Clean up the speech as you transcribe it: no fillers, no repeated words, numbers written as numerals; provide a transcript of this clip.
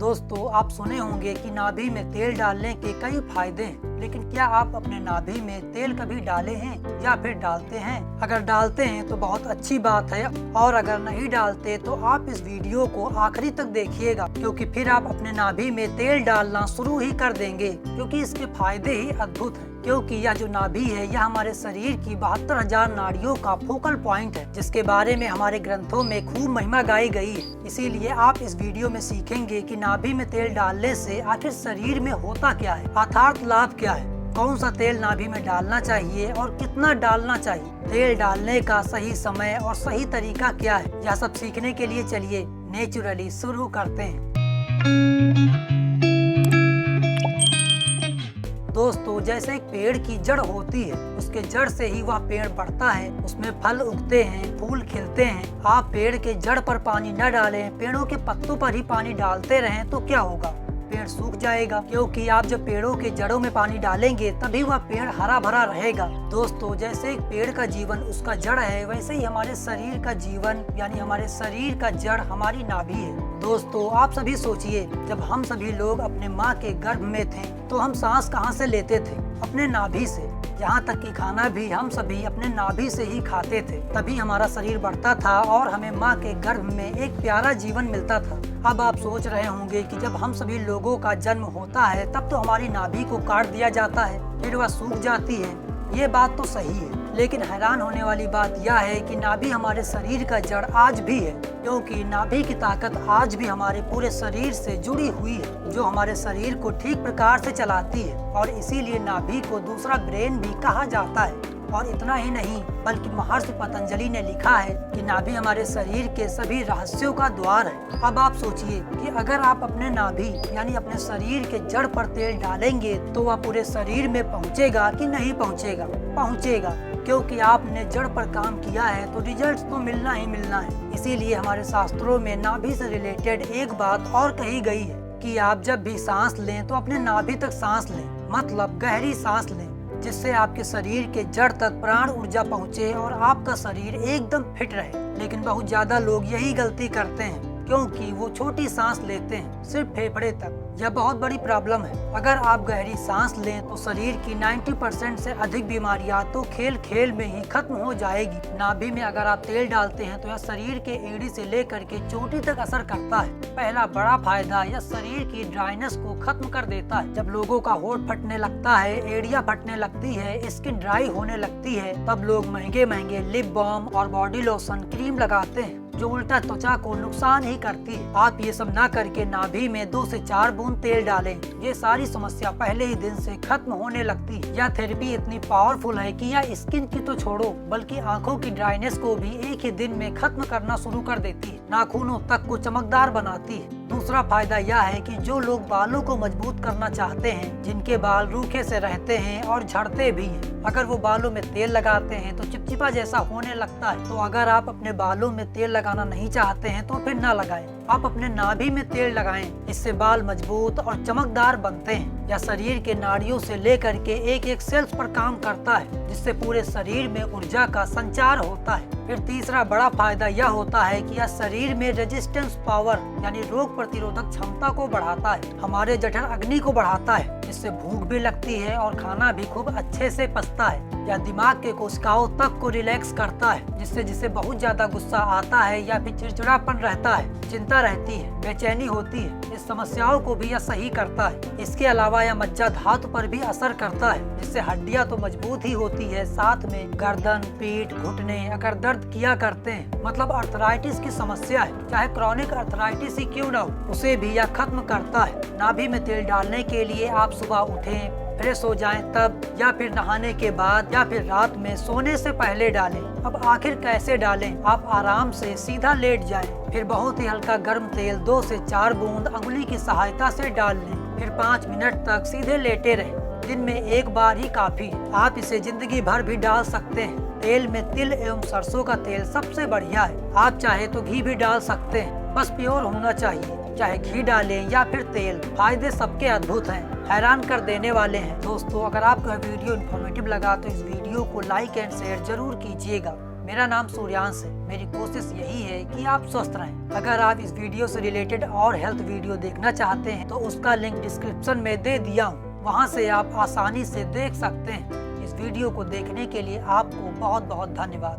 दोस्तों, आप सुने होंगे कि नाभि में तेल डालने के कई फायदे हैं, लेकिन क्या आप अपने नाभि में तेल कभी डाले हैं या फिर डालते हैं? अगर डालते हैं तो बहुत अच्छी बात है, और अगर नहीं डालते तो आप इस वीडियो को आखिरी तक देखिएगा, क्योंकि फिर आप अपने नाभि में तेल डालना शुरू ही कर देंगे, क्योंकि इसके फायदे ही अद्भुत हैं। क्योंकि यह जो नाभि है यह हमारे शरीर की 72,000 नाड़ियों का फोकल पॉइंट है, जिसके बारे में हमारे ग्रंथों में खूब महिमा गाई गई है। इसीलिए आप इस वीडियो में सीखेंगे कि नाभि में तेल डालने से आखिर शरीर में होता क्या है, अर्थात लाभ क्या है, कौन सा तेल नाभि में डालना चाहिए और कितना डालना चाहिए, तेल डालने का सही समय और सही तरीका क्या है। यह सब सीखने के लिए चलिए नेचुरली शुरू करते हैं। दोस्तों, जैसे एक पेड़ की जड़ होती है, उसके जड़ से ही वह पेड़ बढ़ता है, उसमें फल उगते हैं, फूल खिलते हैं। आप पेड़ के जड़ पर पानी न डालें, पेड़ों के पत्तों पर ही पानी डालते रहें तो क्या होगा? पेड़ सूख जाएगा, क्योंकि आप जब पेड़ों के जड़ों में पानी डालेंगे तभी वह पेड़ हरा भरा रहेगा। दोस्तों, जैसे एक पेड़ का जीवन उसका जड़ है, वैसे ही हमारे शरीर का जीवन यानी हमारे शरीर का जड़ हमारी नाभि है। दोस्तों, आप सभी सोचिए, जब हम सभी लोग अपने माँ के गर्भ में थे तो हम सांस कहाँ से लेते थे? अपने नाभि से। यहाँ तक कि खाना भी हम सभी अपने नाभि से ही खाते थे, तभी हमारा शरीर बढ़ता था और हमें माँ के गर्भ में एक प्यारा जीवन मिलता था। अब आप सोच रहे होंगे कि जब हम सभी लोगों का जन्म होता है तब तो हमारी नाभि को काट दिया जाता है, फिर वह सूख जाती है। ये बात तो सही है, लेकिन हैरान होने वाली बात यह है कि नाभि हमारे शरीर का जड़ आज भी है, क्योंकि नाभि की ताकत आज भी हमारे पूरे शरीर से जुड़ी हुई है, जो हमारे शरीर को ठीक प्रकार से चलाती है, और इसीलिए नाभि को दूसरा ब्रेन भी कहा जाता है। और इतना ही नहीं, बल्कि महर्षि पतंजलि ने लिखा है कि नाभि हमारे शरीर के सभी रहस्यों का द्वार है। अब आप सोचिए कि अगर आप अपने नाभि यानी अपने शरीर के जड़ पर तेल डालेंगे तो वह पूरे शरीर में पहुंचेगा कि नहीं पहुंचेगा? पहुंचेगा, क्योंकि आपने जड़ पर काम किया है तो रिजल्ट तो मिलना ही मिलना है। इसीलिए हमारे शास्त्रों में नाभि से रिलेटेड एक बात और कही गई है कि आप जब भी सांस लें तो अपने नाभि तक सांस लें, मतलब गहरी सांस लें, जिससे आपके शरीर के जड़ तक प्राण ऊर्जा पहुँचे और आपका शरीर एकदम फिट रहे। लेकिन बहुत ज्यादा लोग यही गलती करते हैं, क्योंकि वो छोटी सांस लेते हैं, सिर्फ फेफड़े तक। यह बहुत बड़ी प्रॉब्लम है। अगर आप गहरी सांस लें तो शरीर की 90% से अधिक बीमारियां तो खेल खेल में ही खत्म हो जाएगी। नाभि में अगर आप तेल डालते हैं तो यह शरीर के एड़ी से लेकर के चोटी तक असर करता है। पहला बड़ा फायदा, यह शरीर की ड्राइनेस को खत्म कर देता है। जब लोगों का होंठ फटने लगता है, एड़ियां फटने लगती है, स्किन ड्राई होने लगती है, तब लोग महंगे महंगे लिप बाम और बॉडी लोशन क्रीम लगाते हैं, जो उल्टा त्वचा को नुकसान ही करती है। आप ये सब ना करके नाभि में 2 से 4 बूंद तेल डालें, ये सारी समस्या पहले ही दिन से खत्म होने लगती है। यह थेरेपी इतनी पावरफुल है कि यह स्किन की तो छोड़ो, बल्कि आंखों की ड्राइनेस को भी एक ही दिन में खत्म करना शुरू कर देती है, नाखूनों तक को चमकदार बनाती है। दूसरा फायदा यह है कि जो लोग बालों को मजबूत करना चाहते हैं, जिनके बाल रूखे से रहते हैं और झड़ते भी हैं, अगर वो बालों में तेल लगाते हैं तो चिपचिपा जैसा होने लगता है। तो अगर आप अपने बालों में तेल लगाना नहीं चाहते हैं तो फिर ना लगाएं, आप अपने नाभि में तेल लगाएं। इससे बाल मजबूत और चमकदार बनते हैं। यह शरीर के नाड़ियों से लेकर के एक एक सेल्स पर काम करता है, जिससे पूरे शरीर में ऊर्जा का संचार होता है। फिर तीसरा बड़ा फायदा यह होता है कि यह शरीर में रेजिस्टेंस पावर यानी रोग प्रतिरोधक क्षमता को बढ़ाता है, हमारे जठर अग्नि को बढ़ाता है, जिससे भूख भी लगती है और खाना भी खूब अच्छे से पचता है। यह दिमाग के कोशिकाओं तक को रिलैक्स करता है, जिससे बहुत ज्यादा गुस्सा आता है या फिर चिड़चिड़ापन रहता है, चिंता रहती है, बेचैनी होती है, इस समस्याओं को भी यह सही करता है। इसके अलावा यह मज्जा धातु पर भी असर करता है, जिससे हड्डियां तो मजबूत ही होती है, साथ में गर्दन, पीठ, घुटने अगर दर्द किया करते हैं, मतलब अर्थराइटिस की समस्या है, चाहे क्रॉनिक अर्थराइटिस ही क्यों न हो, उसे भी यह खत्म करता है। नाभि में तेल डालने के लिए आप सुबह उठें, फ्रेश हो जाएं तब, या फिर नहाने के बाद, या फिर रात में सोने से पहले डालें। अब आखिर कैसे डालें? आप आराम से सीधा लेट जाएं, फिर बहुत ही हल्का गर्म तेल 2 से 4 बूंद अंगुली की सहायता से डाल लें, फिर 5 मिनट तक सीधे लेटे रहें। दिन में एक बार ही काफी है, आप इसे जिंदगी भर भी डाल सकते हैं। तेल में तिल एवं सरसों का तेल सबसे बढ़िया है। आप चाहे तो घी भी डाल सकते हैं, बस प्योर होना चाहिए। चाहे घी डालें या फिर तेल, फायदे सबके अद्भुत हैं, हैरान कर देने वाले हैं। दोस्तों, अगर आपको यह वीडियो इन्फॉर्मेटिव लगा तो इस वीडियो को लाइक एंड शेयर जरूर कीजिएगा। मेरा नाम सूर्यांश है। मेरी कोशिश यही है कि आप स्वस्थ रहें। अगर आप इस वीडियो से रिलेटेड और हेल्थ वीडियो देखना चाहते हैं तो उसका लिंक डिस्क्रिप्शन में दे दिया हूँ, वहाँ से आप आसानी से देख सकते हैं। इस वीडियो को देखने के लिए आपको बहुत बहुत धन्यवाद।